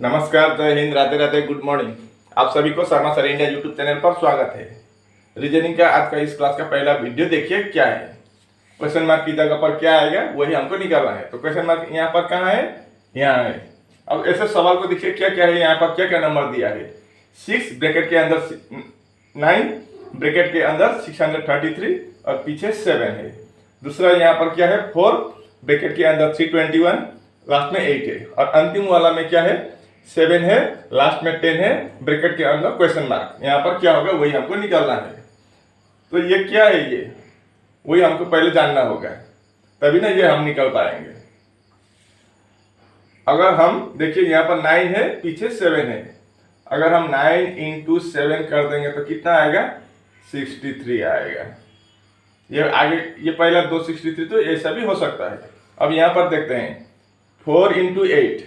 नमस्कार, जय Hind, Radhe Radhe, good morning. आप सभी को Sharma sir India YouTube channel पर स्वागत है। रीजनिंग का आज का इस क्लास का पहला वीडियो देखिए क्या है। क्वेश्चन मार्क की जगह पर क्या आएगा वही हमको निकालना है। तो क्वेश्चन मार्क यहाँ पर कहाँ है? यहाँ है। अब ऐसे सवाल को देखिए क्या क्या है, यहाँ पर क्या क्या नंबर दिया है। 6 ब्रैकेट के अंदर 9 ब्रैकेट के अंदर 633 और पीछे 7 है। दूसरा यहाँ पर क्या है, 4 ब्रैकेट के अंदर 321, लास्ट में 8 है। और अंतिम वाला में क्या है, 7 है, लास्ट में 10 है, ब्रैकेट के अंदर क्वेश्चन मार्क। यहाँ पर क्या होगा वही हमको निकालना है। तो ये क्या है, ये वही हमको पहले जानना होगा, तभी ना ये हम निकल पाएंगे। अगर हम देखिए यहाँ पर 9 है, पीछे 7 है। अगर हम 9 इंटू 7 कर देंगे तो कितना आएगा, 63 आएगा। ये आगे ये पहला 263 तो ऐसा भी हो सकता है। अब यहाँ पर देखते हैं 4 इंटू 8,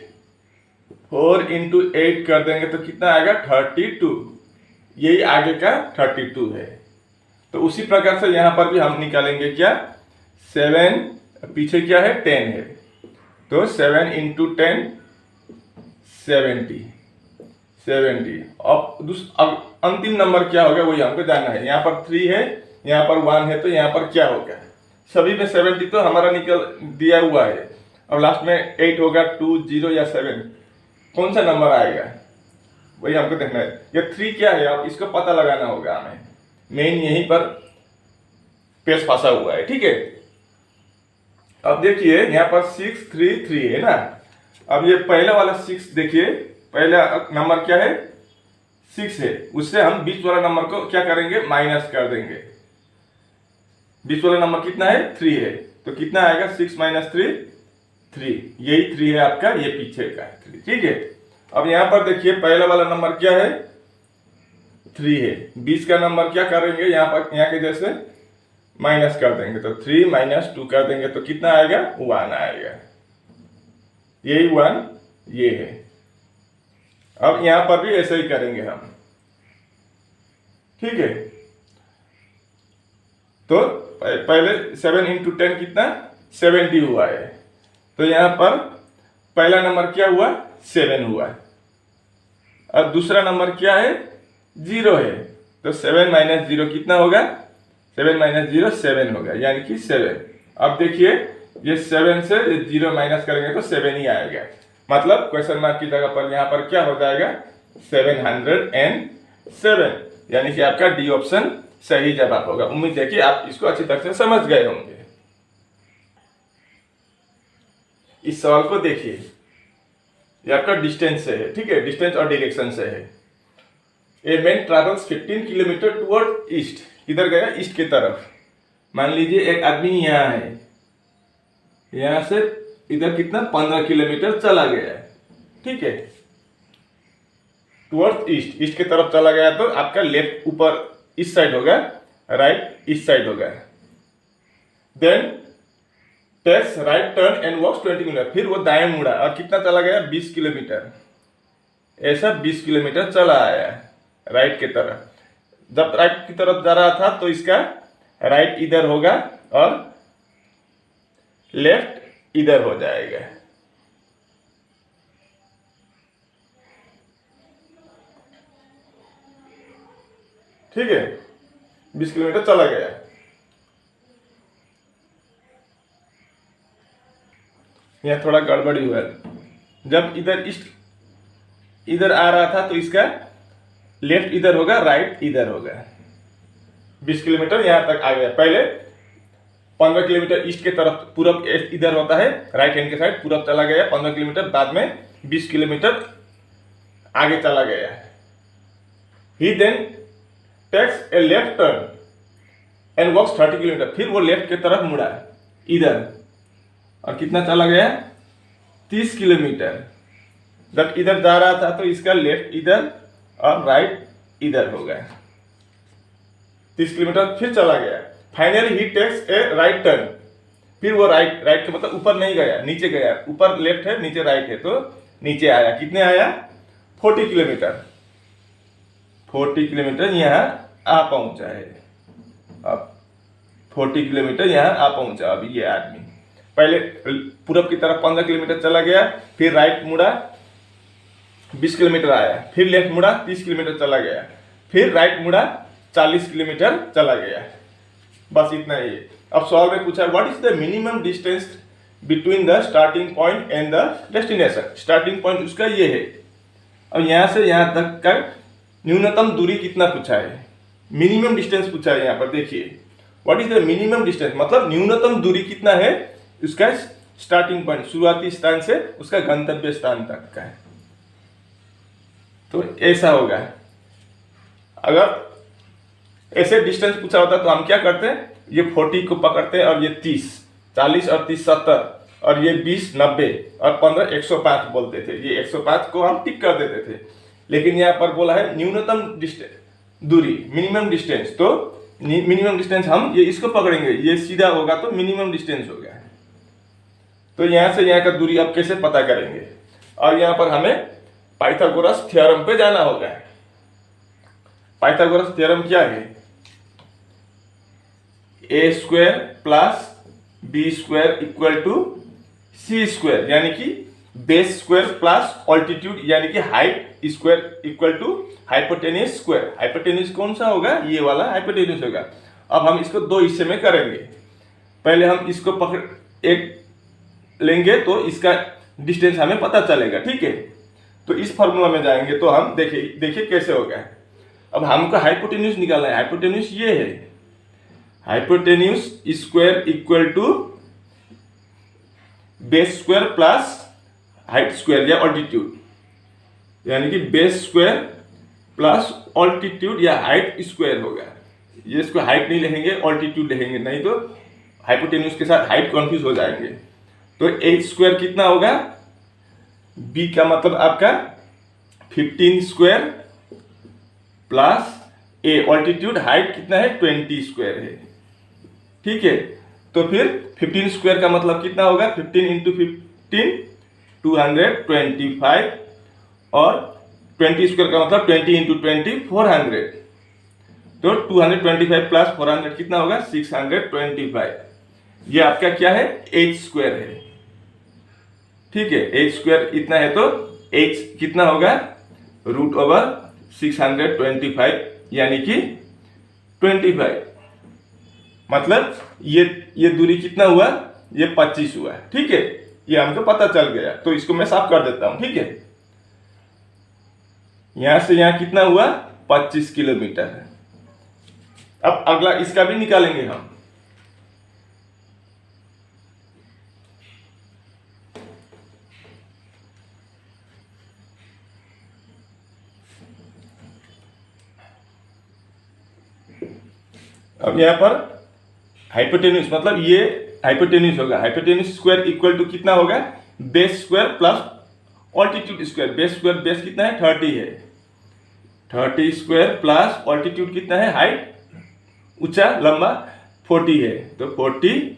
4 इंटू 8 कर देंगे तो कितना आएगा, 32। यही आगे का 32 है। तो उसी प्रकार से यहाँ पर भी हम निकालेंगे क्या, 7 पीछे क्या है, 10 है। तो 7 इंटू 10 70। अब अंतिम नंबर क्या होगा वही हमको जानना है। यहाँ पर 3 है, यहाँ पर 1 है, तो यहाँ पर क्या होगा। सभी में 70 तो हमारा निकल दिया हुआ है। अब लास्ट में 8 होगा, 2, 0 या 7, कौन सा नंबर आएगा वही हमको देखना है। ये 3 क्या है, अब इसको पता लगाना होगा हमें। मेन यहीं पर पेश फंसा हुआ है, ठीक है। अब देखिए यहाँ पर 6, 3, 3 है ना। अब ये पहला वाला 6 देखिए, पहला नंबर क्या है, 6 है। उससे हम 20 वाला नंबर को क्या करेंगे, माइनस कर देंगे। 20 वाला नंबर कितना है, 3 है। तो कितना आएगा, 6 माइनस 3, 3। यही 3 है आपका, ये पीछे का 3, ठीक है। अब यहाँ पर देखिए पहला वाला नंबर क्या है, 3 है। 20 का नंबर क्या करेंगे, यहाँ पर यहाँ के जैसे माइनस कर देंगे। तो 3 माइनस 2 कर देंगे तो कितना आएगा, 1 आएगा। यही 1 ये है। अब यहाँ पर भी ऐसे ही करेंगे हम, ठीक है। तो पहले 7 इंटू 10 कितना, 70 हुआ है। तो यहाँ पर पहला नंबर क्या हुआ, 7 हुआ। अब दूसरा नंबर क्या है, 0 है। तो 7 माइनस 0 कितना होगा, 7 माइनस 0 7 होगा, यानी कि 7। अब देखिए ये 7 से 0 माइनस करेंगे तो 7 ही आएगा। मतलब क्वेश्चन मार्क की जगह पर यहाँ पर क्या हो जाएगा, 707, यानी कि आपका डी ऑप्शन सही जवाब होगा। उम्मीद है कि आप इसको अच्छी तरह से समझ गए होंगे। इस सवाल को देखिए, ये आपका डिस्टेंस से है, ठीक है, डिस्टेंस और डायरेक्शन से है। A man travels 15 kilometre toward east, किधर गया, ईस्ट की तरफ। मान लीजिए एक आदमी यहाँ है, यहाँ से इधर कितना, 15 किलोमीटर चला गया है, ठीक है, टुवर्ड ईस्ट, ईस्ट की तरफ चला गया। तो आपका लेफ्ट ऊपर इस साइड होगा, राइट इस साइड होगा। Then takes right turn and walks 20 kilometer, फिर वो दाएं मुड़ा और कितना चला गया, 20 किलोमीटर। ऐसा 20 किलोमीटर चला आया राइट की तरफ। जब राइट की तरफ जा रहा था तो इसका राइट इधर होगा और लेफ्ट इधर हो जाएगा, ठीक है। 20 किलोमीटर चला गया। यहाँ थोड़ा गड़बड़ी हुआ है। जब इधर आ रहा था तो इसका लेफ्ट इधर होगा, राइट इधर होगा। 20 किलोमीटर यहाँ तक आ गया। पहले 15 किलोमीटर ईस्ट के तरफ, पूरब इधर होता है, राइट हैंड के साइड पूरब चला गया 15 किलोमीटर, बाद में 20 किलोमीटर आगे चला गया। He then takes a left turn and walks 30 kilometre, फिर वो लेफ्ट की तरफ मुड़ा इधर और कितना चला गया, 30 किलोमीटर। जब इधर जा रहा था तो इसका लेफ्ट इधर और राइट इधर होगा। 30 किलोमीटर फिर चला गया। Finally he takes a right turn, फिर वो राइट का मतलब ऊपर नहीं गया, नीचे गया। ऊपर लेफ्ट है, नीचे राइट है, तो नीचे आया। कितने आया, 40 किलोमीटर। 40 किलोमीटर यहाँ आ पहुंचा है। अब 40 किलोमीटर यहाँ आ पहुंचा। अब ये आदमी पहले पूरब की तरफ 15 किलोमीटर चला गया, फिर राइट मुड़ा, 20 किलोमीटर आया, फिर लेफ्ट मुड़ा 30 किलोमीटर चला गया, फिर राइट मुड़ा 40 किलोमीटर चला गया। बस इतना ही है। अब सवाल में पूछा what is the minimum distance between the starting point and the destination. Starting point उसका ये है, अब यहाँ से यहाँ तक का न्यूनतम दूरी कितना पूछा है, मिनिमम डिस्टेंस पूछा है। यहाँ पर देखिए what is the minimum distance, मतलब न्यूनतम दूरी कितना है उसका स्टार्टिंग पॉइंट, शुरुआती स्थान से उसका गंतव्य स्थान तक का है। तो ऐसा होगा। अगर ऐसे डिस्टेंस पूछा होता तो हम क्या करते हैं, ये 40 को पकड़ते हैं और ये 30, 40 और 30 70 और ये 20 90 और 15 105 बोलते थे। ये 105 को हम टिक कर देते थे। लेकिन यहाँ पर बोला है न्यूनतम दूरी, मिनिमम डिस्टेंस, तो मिनिमम डिस्टेंस हम ये इसको पकड़ेंगे, ये सीधा होगा तो मिनिमम डिस्टेंस हो गया। तो यहाँ से यहाँ का दूरी आप कैसे पता करेंगे, और यहाँ पर हमें पाइथागोरस थ्योरम पे जाना होगा। पाइथागोरस थ्योरम क्या है, A square plus B square equal to C square, यानी कि बेस स्क्वायर प्लस ऑल्टीट्यूड यानी कि height square equal to hypotenuse square. Hypotenuse कौन सा होगा, ये वाला हाइपोटेन्यूज होगा। अब हम इसको दो हिस्से में करेंगे। पहले हम इसको पकड़ एक लेंगे तो इसका डिस्टेंस हमें पता चलेगा, ठीक है। तो इस फॉर्मूला में जाएंगे तो हम देखिए कैसे होगा। अब हमको हाइपोटेन्यूज निकालना है। हाइपोटेन्यूज ये है, hypotenuse square equal to base square plus height square या ऑल्टीट्यूड, यानी कि बेस स्क्वायर प्लस ऑल्टीट्यूड या हाइट स्क्वायर होगा। ये इसको हाइट नहीं लिखेंगे, ऑल्टीट्यूड लिखेंगे, नहीं तो हाइपोटेन्यूज के साथ हाइट कंफ्यूज हो जाएंगे। तो एच स्क्वायर कितना होगा, बी का मतलब आपका 15 स्क्वायर प्लस ए ऑल्टीट्यूड हाइट कितना है 20 स्क्वायर है, ठीक है। तो फिर 15 स्क्वायर का मतलब कितना होगा, 15 इंटू 15 225 और 20 स्क्वायर का मतलब 20 इंटू 20 400। तो 225 प्लस 400 कितना होगा 625। ये आपका क्या है, एच स्क्वायर है, ठीक है। एच स्क्वायर इतना है तो एच कितना होगा रूट ओवर 625 यानी कि 25। मतलब ये दूरी कितना हुआ, ये 25 हुआ, ठीक है। ये हमको पता चल गया। तो इसको मैं साफ कर देता हूं, ठीक है। यहां से यहां कितना हुआ 25 किलोमीटर। अब अगला इसका भी निकालेंगे हम। अब यहां पर हाइपोटेन्यूज मतलब ये हाइपोटेन्यूज होगा। हाइपोटेन्यूज स्क्वायर इक्वल टू कितना होगा, base square plus altitude square. Base square base कितना है 30 है, 30 स्क्वायर प्लस ऑल्टीट्यूड कितना है, हाइट ऊंचा लंबा 40 है, तो 40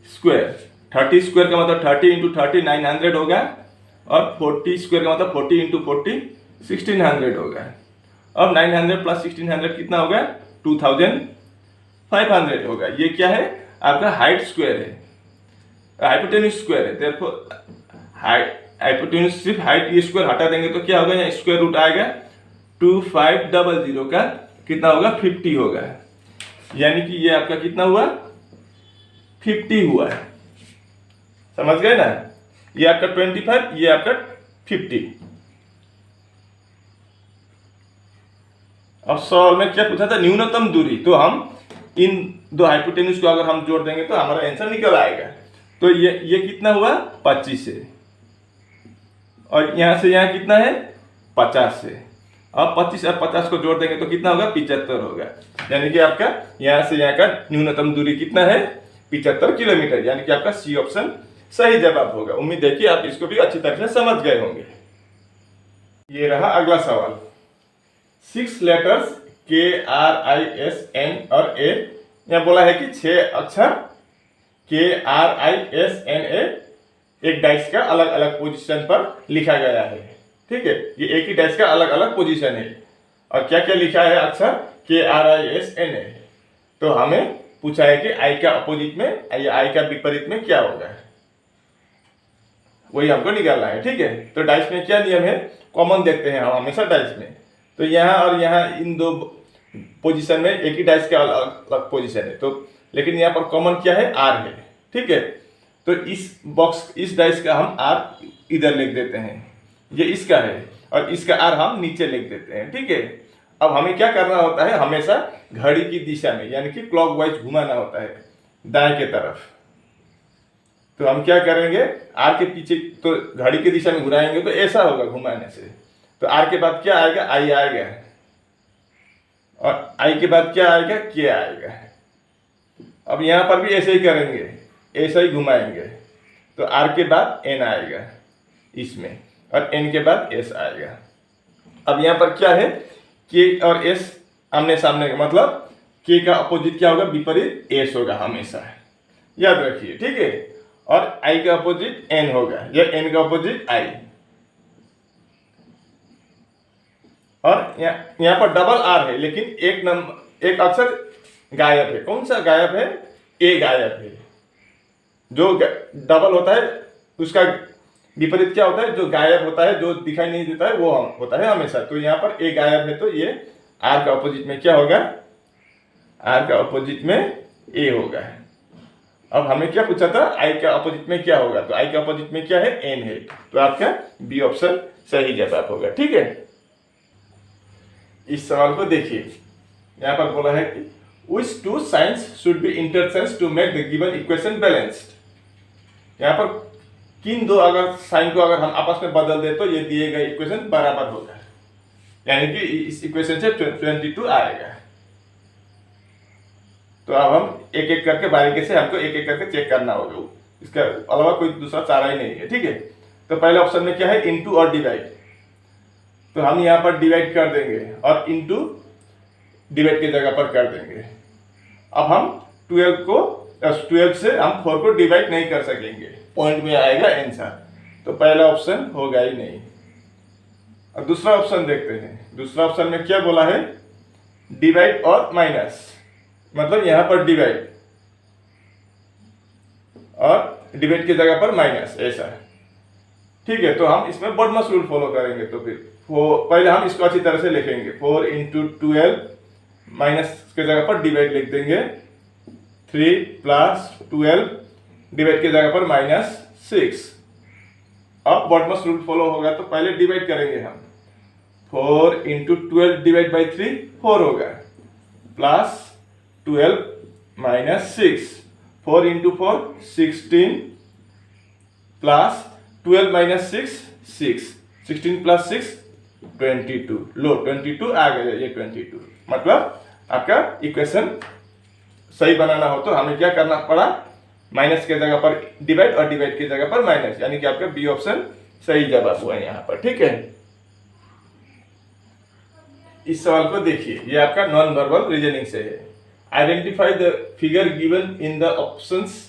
स्क्वायर। 30 स्क्वायर का मतलब 30 इंटू 30 900 होगा, और 40 स्क्वायर का मतलब 40 इंटू 40 1600 होगा। अब 900 प्लस 1600 कितना होगा 2500 होगा। ये क्या है आपका हाइट स्क्वायर है, हाइपोटेन्यूज स्क्वायर है। देखो हाइपोटेन्यूज सिर्फ हाइट ये स्क्वायर हटा देंगे तो क्या होगा, यहाँ स्क्वायर रूट आएगा 2500 का कितना होगा 50 होगा, यानी कि ये आपका कितना हुआ 50 हुआ है। समझ गए ना, ये आपका 25 ये आपका 50। अब सवाल में क्या पूछा था, न्यूनतम दूरी। तो हम इन दो हाइपोटेन्यूज को अगर हम जोड़ देंगे तो हमारा आंसर निकल आएगा। तो ये कितना हुआ 25 से, और यहां से यहां कितना है 50 से। अब 25 और 50 को जोड़ देंगे तो कितना होगा 75 होगा, यानी कि आपका यहां से यहां का न्यूनतम दूरी कितना है 75 किलोमीटर, यानी कि आपका सी ऑप्शन सही जवाब होगा। उम्मीद है कि आप इसको भी अच्छी तरह से समझ गए होंगे। ये रहा अगला सवाल। 6 लेटर्स KRISN और A, यहाँ बोला है कि 6 अक्षर KRISNA एक डाइस का अलग अलग पोजीशन पर लिखा गया है, ठीक है। ये एक ही डाइस का अलग अलग पोजीशन है, और क्या क्या लिखा है अक्षर KRISNA। तो हमें पूछा है कि I का अपोजिट में या I का विपरीत में क्या होगा, वही हमको निकालना है, ठीक है। तो डाइस में क्या नियम है, कॉमन देखते हैं हम हमेशा डाइस में। तो यहाँ और यहाँ इन दो पोजीशन में एक ही डाइस के अलग अलग पोजीशन है, तो लेकिन यहाँ पर कॉमन क्या है, आर है। ठीक है, तो इस डाइस का हम आर इधर लिख देते हैं, ये इसका है, और इसका आर हम नीचे लिख देते हैं। ठीक है, अब हमें क्या करना होता है, हमेशा घड़ी की दिशा में यानी कि क्लॉकवाइज घुमाना होता है दाएं के तरफ। तो हम क्या करेंगे, आर के पीछे तो घड़ी की दिशा में घुराएंगे तो ऐसा होगा घुमाने से। तो आर के बाद क्या आएगा, आई आएगा, और आई के बाद क्या आएगा, के आएगा। अब यहां पर भी ऐसे ही करेंगे, ऐसा ही घुमाएंगे, तो आर के बाद एन आएगा इसमें, और एन के बाद एस आएगा। अब यहां पर क्या है, के और एस आमने सामने का, मतलब के का अपोजिट क्या होगा, विपरीत एस होगा हमेशा, याद रखिए। ठीक है, और आई का अपोजिट एन होगा, या एन का अपोजिट आई। और यहाँ पर डबल आर है, लेकिन एक अक्षर गायब है। कौन सा गायब है, ए गायब है। जो डबल होता है उसका विपरीत क्या होता है, जो गायब होता है, जो दिखाई नहीं देता है, वो होता है हमेशा। तो यहाँ पर ए गायब है, तो ये आर का अपोजिट में क्या होगा, आर का अपोजिट में ए होगा। अब हमें क्या पूछा था, आई का अपोजिट में क्या होगा, तो आई का अपोजिट में क्या है, एन है। तो आपका बी ऑप्शन सही जवाब होगा। ठीक है, इस सवाल को देखिए, यहाँ पर बोला है कि which two signs should be interchanged to make the given equation balanced। यहाँ पर किन दो अगर साइन को अगर हम आपस में बदल दे तो ये दिए गए इक्वेशन बराबर होगा, यानी कि इस इक्वेशन से 22 आएगा। तो अब हम एक एक करके बारीकी से हमको एक एक करके चेक करना होगा, इसका अलावा कोई दूसरा चारा ही नहीं है। ठीक है, तो पहले ऑप्शन में क्या है, इनटू और डिवाइड। तो हम यहाँ पर डिवाइड कर देंगे और इनटू डिवाइड की जगह पर कर देंगे। अब हम 12 से हम 4 को डिवाइड नहीं कर सकेंगे, पॉइंट में आएगा आंसर। तो पहला ऑप्शन होगा ही नहीं। अब दूसरा ऑप्शन देखते हैं। दूसरा ऑप्शन में क्या बोला है, डिवाइड और माइनस, मतलब यहां पर डिवाइड और डिवाइड की जगह पर माइनस, ऐसा है। ठीक है, तो हम इसमें बॉडमस रूल फॉलो करेंगे। तो फिर पहले हम इसको अच्छी तरह से लिखेंगे, 4 × 12 माइनस के जगह पर डिवाइड लिख देंगे, 3 + 12 डिवाइड की जगह पर -6। अब बॉडमस रूल फॉलो होगा, तो पहले डिवाइड करेंगे हम, 4 × 12 डिवाइड बाई 3 4 होगा, प्लस 12 - 6, 4 × 4 16, प्लस 12 - 6 6, 16 + 6 22। लो 22 आ गया, ये 22। मतलब आपका इक्वेशन सही बनाना हो तो हमें क्या करना पड़ा, माइनस के जगह पर डिवाइड और डिवाइड की जगह पर माइनस, यानी कि आपका बी ऑप्शन सही जवाब हुआ है यहाँ पर। ठीक है, इस सवाल को देखिए, ये आपका नॉन वर्बल रीजनिंग से है। Identify the figure given in the options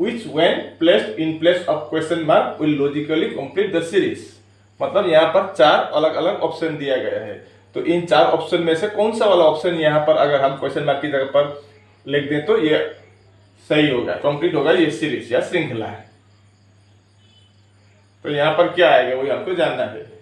which when placed in place of question mark will logically complete the series। मतलब यहाँ पर 4 अलग अलग ऑप्शन दिया गया है, तो इन 4 ऑप्शन में से कौन सा वाला ऑप्शन यहाँ पर अगर हम क्वेश्चन मार्क की जगह पर लिख दें तो ये सही होगा, कंप्लीट होगा ये सीरीज या श्रृंखला है। तो यहाँ पर क्या आएगा वही हमको जानना है।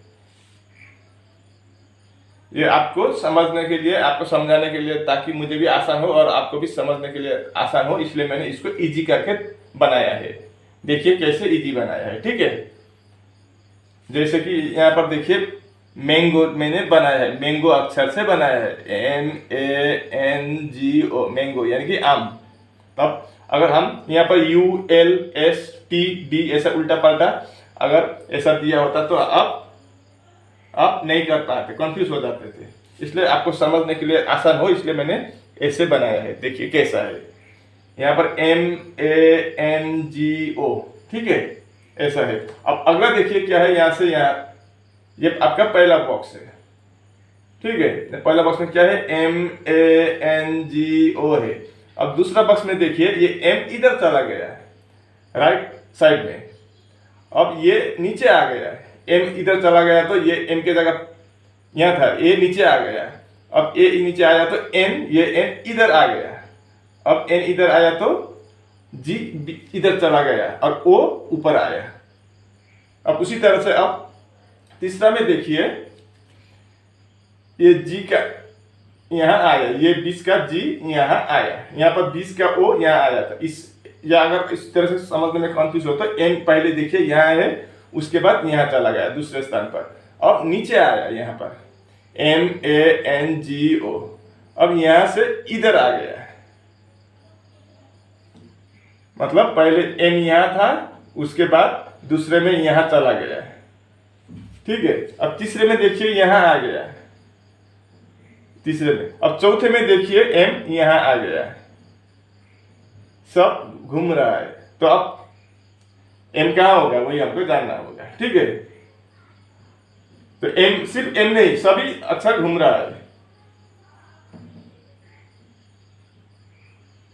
ये आपको समझने के लिए, आपको समझाने के लिए, ताकि मुझे भी आसान हो और आपको भी समझने के लिए आसान हो, इसलिए मैंने इसको इजी करके बनाया है। देखिए कैसे इजी बनाया है। ठीक है, जैसे कि यहाँ पर देखिए मैंगो मैंने बनाया है, मैंगो अक्षर से बनाया है, MANGO, मैंगो यानी कि आम। तब अगर हम यहाँ पर ULSTD ऐसा उल्टा पलटा अगर ऐसा दिया होता तो आप नहीं कर पाते, कंफ्यूज हो जाते थे। इसलिए आपको समझने के लिए आसान हो, इसलिए मैंने ऐसे बनाया है। देखिए कैसा है, यहाँ पर MANGO, ठीक है, ऐसा है। अब अगला देखिए क्या है, यहाँ से यहाँ, ये आपका पहला बॉक्स है। ठीक है, पहला बॉक्स में क्या है, MANGO है। अब दूसरा बॉक्स में देखिए, ये M इधर चला गया है राइट साइड में, अब ये नीचे आ गया है, M इधर चला गया तो ये M की जगह यहाँ था, A नीचे आ गया, अब A नीचे आया तो N, ये N इधर आ गया, अब N इधर आया तो G इधर चला गया और O ऊपर आया। अब उसी तरह से अब तीसरा में देखिए ये जी का यहाँ आया, ये 20 का जी यहाँ आया, यहाँ पर 20 का ओ यहाँ आया था। इस या अगर इस तरह से समझने में कंफ्यूज होता है, एम पहले देखिए यहाँ है, उसके बाद यहाँ चला गया दूसरे स्थान पर, अब नीचे आया यहाँ पर MANGO, अब यहाँ से इधर आ गया, मतलब पहले एम यहाँ था, उसके बाद दूसरे में यहाँ चला गया, ठीक है। अब तीसरे में देखिए यहाँ आ गया, तीसरे में। अब चौथे में देखिए एम यहाँ आ गया, सब घूम रहा है, तो अब एम कहाँ होगा वही हमको जानना होगा, ठीक है। तो एम सिर्फ एम नहीं, सभी अक्षर घूम रहा है।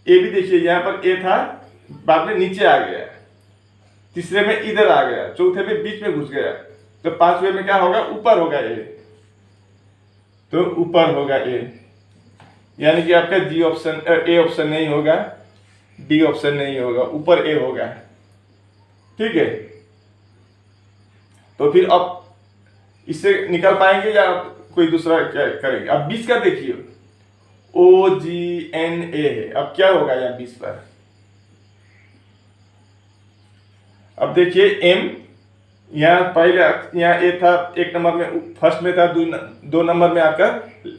ए भी देखिए यहाँ पर ए था, बाद में नीचे आ गया, तीसरे में इधर आ गया, चौथे में बीच में घुस गया, तो पांचवे में क्या होगा, ऊपर होगा ए, तो ऊपर होगा ए, यानी कि आपका जी ऑप्शन, ए ऑप्शन नहीं होगा, डी ऑप्शन नहीं होगा, ऊपर ए होगा, ठीक है। तो फिर अब इससे निकल पाएंगे या कोई दूसरा क्या करेंगे। अब 20 का देखिए OGNA है, अब क्या होगा यहाँ 20 पर। अब देखिए एम यहाँ पहले यहाँ ए था, एक नंबर में फर्स्ट में था, दो नंबर में आपका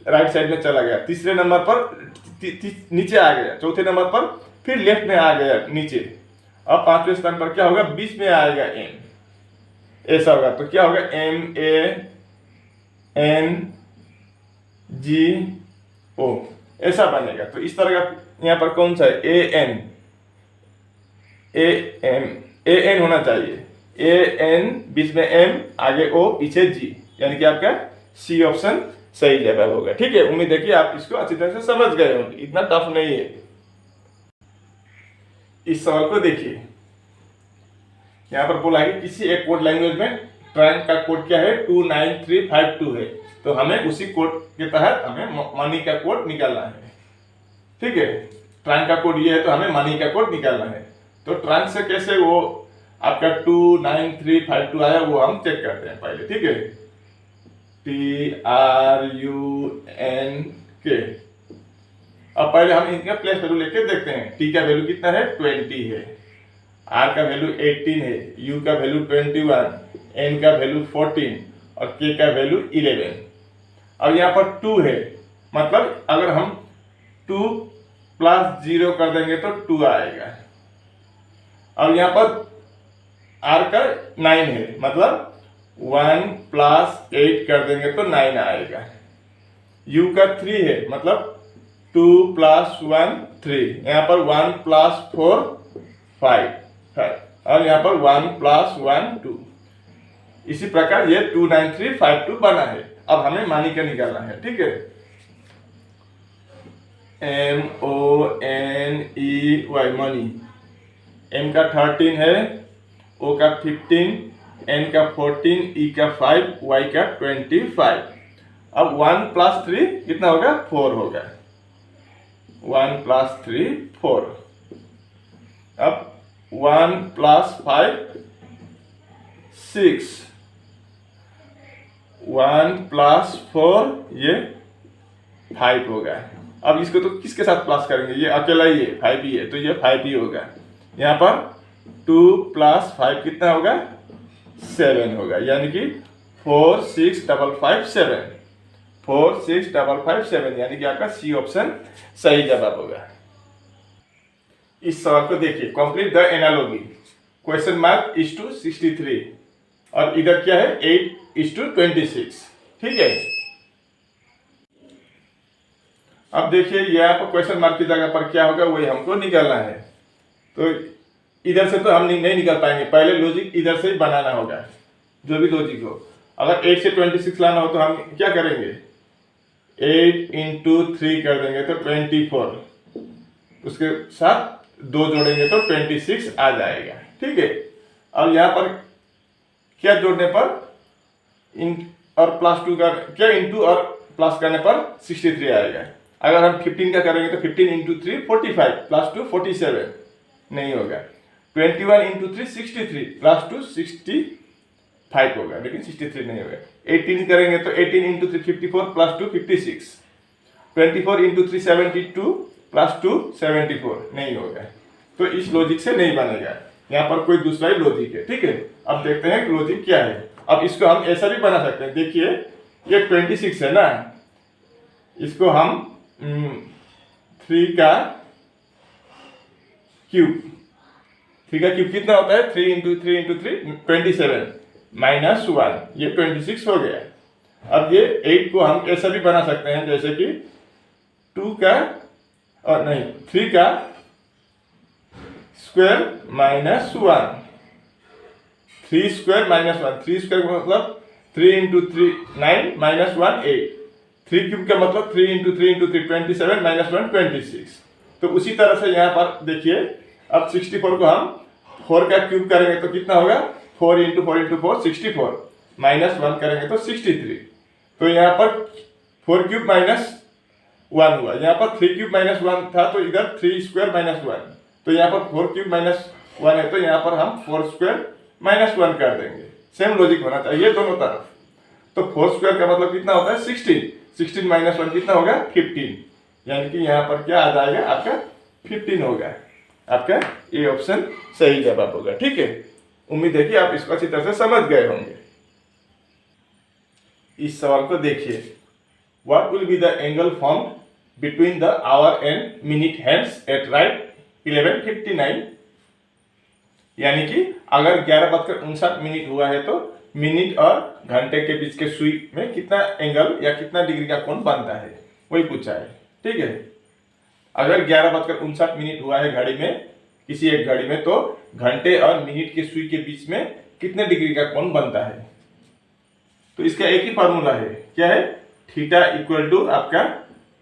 राइट साइड में चला गया, तीसरे नंबर पर नीचे आ गया, चौथे नंबर पर फिर लेफ्ट में आ गया नीचे, अब पांचवें स्थान पर क्या होगा, 20 में आएगा एम, ऐसा होगा। तो क्या होगा MANGO, ऐसा बनेगा। तो इस तरह का यहाँ पर कौन सा है, AN होना चाहिए, AN बीच में M आगे O पीछे G, यानी कि आपका C ऑप्शन सही जवाब होगा, ठीक है। उम्मीद है कि आप इसको अच्छी तरह से समझ गए होंगे, इतना टफ नहीं है। इस सवाल को देखिए, यहाँ पर बोला है कि किसी एक कोड लैंग्वेज में ट्रांग का कोड क्या है, 29352 है, तो हमें उसी कोड के तहत हमें मनी का कोड निकालना है, ठीक है। ट्रांग का कोड ये है, तो हमें मनी का कोड निकालना है। तो ट्रांग से कैसे वो आपका 29352 आया, वो हम चेक करते हैं पहले, ठीक है। TRUNK, अब पहले हम इनका प्लेस वैल्यू लेके देखते हैं। टी का वैल्यू कितना है, 20 है, आर का वैल्यू 18 है, यू का वैल्यू 21, एन का वैल्यू 14 और के का वैल्यू 11। अब यहाँ पर 2 है, मतलब अगर हम 2 + 0 कर देंगे तो 2 आएगा। अब यहाँ पर आर का 9 है, मतलब 1 + 8 कर देंगे तो 9 आएगा। यू का 3 है, मतलब 2 + 1 3, यहाँ पर 1 + 4 5 है, और यहाँ पर 1 + 1 2। इसी प्रकार ये 29352 बना है। अब हमें मानी का निकालना है, ठीक है। MONEY, money. एम का 13 है, ओ का 15, एन का 14, ई का 5, वाई का 25। अब 1 + 3 कितना होगा, 4 होगा, 1 + 3 4। अब 1 + 5 6, 1 + 4 ये 5 होगा। अब इसको तो किसके साथ प्लस करेंगे, ये अकेला ही है, 5 ही है, तो ये 5 ही होगा। यहाँ पर 2 + 5 कितना होगा, 7 होगा, यानी कि 4 6 5 5 7, 4 6 5 5 7, यानी कि आपका सी ऑप्शन सही जवाब होगा। इस सवाल को देखिए, complete the analogy, question mark =63 और इधर क्या है, 8:26, ठीक है। अब देखिए यहाँ पर क्वेश्चन मार्क की जगह पर क्या होगा, वही हमको निकालना है। तो इधर से तो हम नहीं निकाल पाएंगे, पहले लॉजिक इधर से ही बनाना होगा, जो भी लॉजिक हो। अगर 8 से 26 लाना हो तो हम क्या करेंगे, 8 × 3 कर देंगे तो 24, उसके साथ 2 जोड़ेंगे तो 26 आ जाएगा, ठीक है। अब यहाँ पर क्या जोड़ने पर, इन और +2 का क्या, इंटू और प्लस करने पर 63 आएगा। अगर हम 15 का करेंगे तो 15 × 3 45, +2 47 नहीं होगा। 21 × 3 63, +2 65 5 होगा, लेकिन 63 नहीं होगा। 18 करेंगे तो 18 इंटू 3 54 प्लस 2 56, 24 इंटू 3 72 प्लस 2 74 नहीं होगा। तो इस लॉजिक से नहीं बनेगा, यहाँ पर कोई दूसरा ही लॉजिक है। ठीक है, अब देखते हैं कि लॉजिक क्या है। अब इसको हम ऐसा भी बना सकते हैं, देखिए ये 26 है ना, इसको हम 3 का क्यूब, 3 का क्यूब कितना होता है, 3 इंटू 3 इंटू 3 27 माइनस 1, ये 26 हो गया। अब ये 8 को हम ऐसा भी बना सकते हैं, जैसे कि 2 का और नहीं 3 का square minus 1, 3 square minus 1, 3 square का मतलब 3 इंटू 3 9 माइनस 1 8, 3 क्यूब का मतलब 3 इंटू 3 इंटू 3 27 माइनस 1 26। तो उसी तरह से यहाँ पर देखिए, अब 64 को हम 4 का क्यूब करेंगे तो कितना होगा, 4 इंटू 4 इंटू 4 64 माइनस 1 करेंगे तो 63। तो यहाँ पर 4 क्यूब माइनस 1 हुआ, यहाँ पर 3 क्यूब माइनस 1 था तो इधर 3 स्क्वायर माइनस 1, तो यहाँ पर 4 क्यूब माइनस 1 है तो यहाँ पर हम 4 स्क्वायर माइनस 1 कर देंगे। सेम लॉजिक होना चाहिए दोनों तरफ। तो 4 स्क्वायर का मतलब कितना होता है 16, 16 माइनस 1 कितना होगा 15, यानी कि यहाँ पर क्या आ जाएगा आपका 15 होगा। आपका ये ऑप्शन सही जवाब होगा। ठीक है, उम्मीद है कि आप इसको अच्छी तरह से समझ गए होंगे। इस सवाल को देखिए, what will be the angle formed between the our and minute hands eight right 11:59, यानी कि अगर 11:59 हुआ है तो मिनट और घंटे के बीच के सुई में कितना एंगल या कितना डिग्री का कोण बनता है, वही पूछा है। ठीक है, अगर 11:59 हुआ है घड़ी में, किसी एक घड़ी में, तो घंटे और मिनट के सुई के बीच में कितने डिग्री का कोण बनता है। तो इसका एक ही फॉर्मूला है, क्या है, थीटा इक्वल टू आपका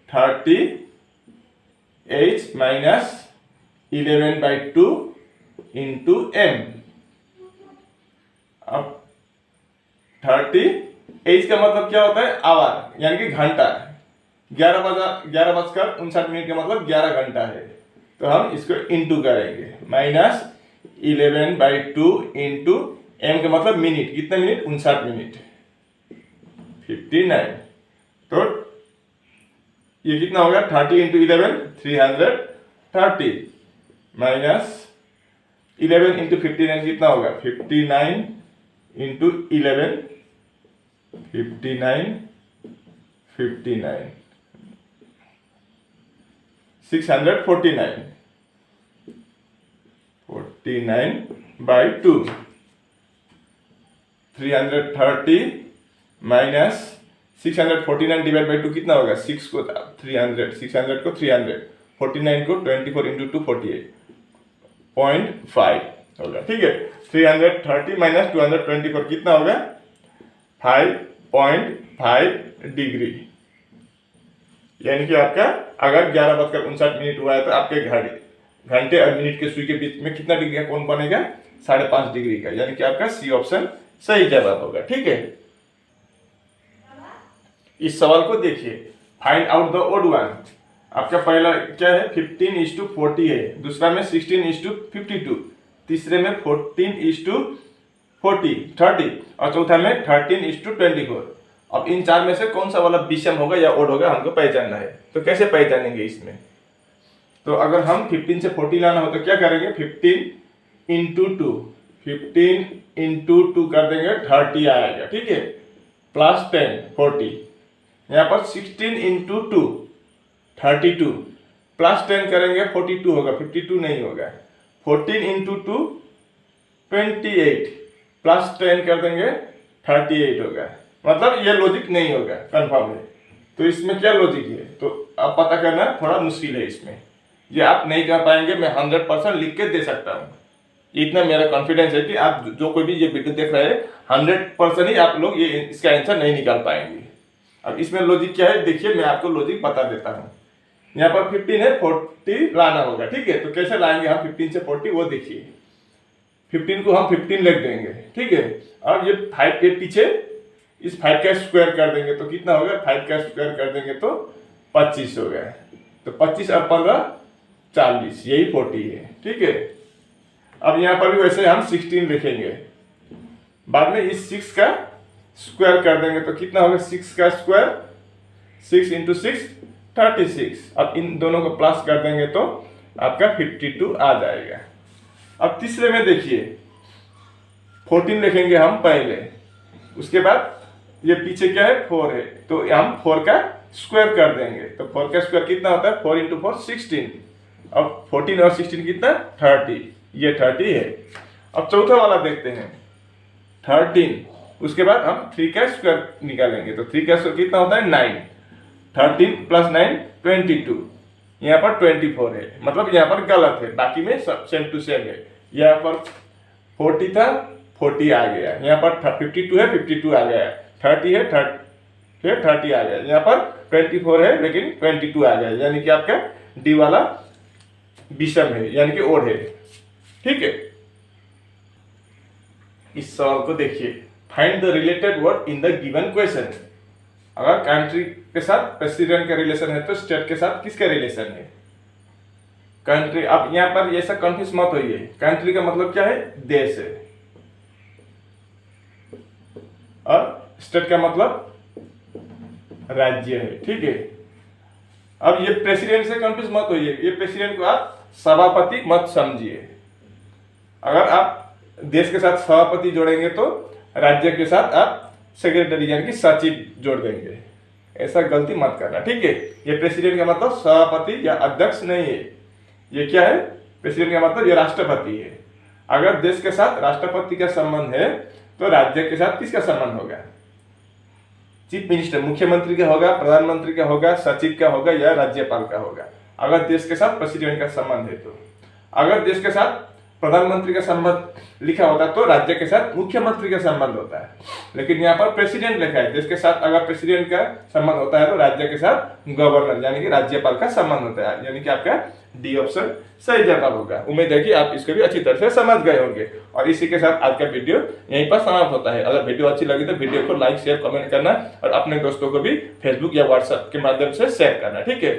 30h माइनस 11/2 इंटू एम। अब 30h का मतलब क्या होता है, आवर, यानी कि घंटा। 11:59 का मतलब 11 घंटा है, तो हम इसको इंटू करेंगे, माइनस 11/2 इंटू एम का मतलब मिनट, कितने मिनट, 59 मिनट, 59। तो ये कितना होगा, 30 इंटू 11 330 माइनस 11 इंटू 59 कितना होगा, 59 इंटू 11 59 59 649 49/2, 330 माइनस 649 डिवाइड बाई 2 कितना होगा, 6 को 300, 600 को 300, 49 को 24 इंटू 2 48.5 होगा। ठीक है, 330 माइनस 224 कितना होगा, 5.5 डिग्री। यानी कि आपका अगर 11:59 हुआ है तो आपके घंटे और मिनट के सुई के बीच में कितना डिग्री का कोण बनेगा, 5.5 डिग्री का, यानी कि आपका सी ऑप्शन सही जवाब होगा। ठीक है, इस सवाल को देखिए, find out the odd one. आपका पहला क्या है, 15:40 है, दूसरा में 16:52, तीसरे में 14:40 30 और चौथा में 13:24। अब इन चार में से कौन सा वाला विषम होगा या ओड होगा हमको पहचानना है। तो कैसे पहचानेंगे इसमें, तो अगर हम 15 से 40 लाना हो तो क्या करेंगे, 15 इंटू 2, 15 इंटू 2 कर देंगे 30 आएगा। ठीक है, प्लस 10 40, यहाँ पर 16 इंटू 2 32, प्लस 10 करेंगे 42 होगा, 52 नहीं होगा, 14 इंटू 2 28, प्लस 10 कर देंगे 38 होगा। मतलब ये लॉजिक नहीं होगा, कंफर्म है। तो इसमें क्या लॉजिक है, तो अब पता करना थोड़ा मुश्किल है इसमें, ये आप नहीं कर पाएंगे। मैं 100% लिख के दे सकता हूँ, इतना मेरा कॉन्फिडेंस है कि आप जो कोई भी ये वीडियो देख रहे हैं 100% ही आप लोग ये इसका आंसर नहीं निकाल पाएंगे। अब इसमें लॉजिक क्या है, देखिए मैं आपको लॉजिक बता देता हूँ। यहाँ पर 15 है, 40 लाना होगा। ठीक है, तो कैसे लाएंगे हम 15 से 40, वो देखिए। 15 को हम 15 लिख देंगे। ठीक है, अब ये 5 के पीछे इस 5 का स्क्वायर कर देंगे तो कितना होगा, 5 का स्क्वायर कर देंगे तो 25 हो गया। तो 25 और 15 40, यही 40 है। ठीक है, अब यहाँ पर भी वैसे हम 16 लिखेंगे, बाद में इस 6 का स्क्वायर कर देंगे तो कितना होगा 6 का स्क्वायर 6 इंटू 6 36। अब इन दोनों को प्लस कर देंगे तो आपका 52 आ जाएगा। अब तीसरे में देखिए 14 लिखेंगे हम पहले, उसके बाद ये पीछे क्या है 4 है तो हम 4 का स्क्वायर कर देंगे तो 4 का स्क्वायर कितना होता है 4 इंटू 4 16। अब 14 और 16 कितना 30, ये 30 है। अब चौथा वाला देखते हैं 13, उसके बाद हम 3 का स्क्वायर निकालेंगे तो 3 का स्क्वायर कितना होता है 9, 13 प्लस 9 22, यहाँ पर 24 है, मतलब यहाँ पर गलत है, बाकी में सब सेम टू सेम है। यहाँ पर 40 था 40 आ गया, यहाँ पर 52 है 52 आ गया, 30 है 30 आ गया, यहाँ पर 24 है लेकिन 22 आ गया, यानी कि आपका डी वाला विषम है यानी कि ओड है। ठीक है, इस सवाल को देखिए, find the related word in the given question. अगर कंट्री के साथ प्रेसिडेंट का रिलेशन है तो स्टेट के साथ किसका रिलेशन है कंट्री। अब यहाँ पर ऐसा कंफ्यूज मत होइए, कंट्री का मतलब क्या है देश है और स्टेट का मतलब राज्य है। ठीक है, अब ये प्रेसिडेंट से कंफ्यूज मत होइए, ये प्रेसिडेंट को आप सभापति मत समझिए। अगर आप देश के साथ सभापति जोड़ेंगे तो राज्य के साथ आप सेक्रेटरी यानी कि सचिव जोड़ देंगे, ऐसा गलती मत करना। ठीक है, ये प्रेसिडेंट का मतलब सभापति या अध्यक्ष नहीं है, ये क्या है प्रेसिडेंट का मतलब ये राष्ट्रपति है। अगर देश के साथ राष्ट्रपति का संबंध है तो राज्य के साथ किसका संबंध होगा चीफ मिनिस्टर, मुख्यमंत्री का होगा, प्रधानमंत्री का होगा, सचिव का होगा या राज्यपाल का होगा। अगर देश के साथ प्रेसिडेंट का संबंध है तो, अगर देश के साथ प्रधानमंत्री का संबंध लिखा होता तो राज्य के साथ मुख्यमंत्री का संबंध होता है, लेकिन यहाँ पर प्रेसिडेंट लिखा है। देश के साथ अगर प्रेसिडेंट का संबंध होता है तो राज्य के साथ गवर्नर यानी कि राज्यपाल का संबंध होता है, यानी कि आपका डी ऑप्शन सही जवाब होगा। उम्मीद है कि आप इसको भी अच्छी तरह से समझ गए होंगे। और इसी के साथ आज का वीडियो यहीं पर समाप्त होता है। अगर वीडियो अच्छी लगी तो वीडियो को लाइक शेयर कमेंट करना और अपने दोस्तों को भी फेसबुक या व्हाट्सएप के माध्यम से शेयर करना। ठीक है,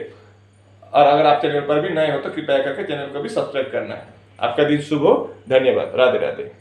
और अगर आप चैनल पर भी नए हो तो कृपया करके चैनल को भी सब्सक्राइब करना है। आपका दिन शुभ हो, धन्यवाद, राधे राधे।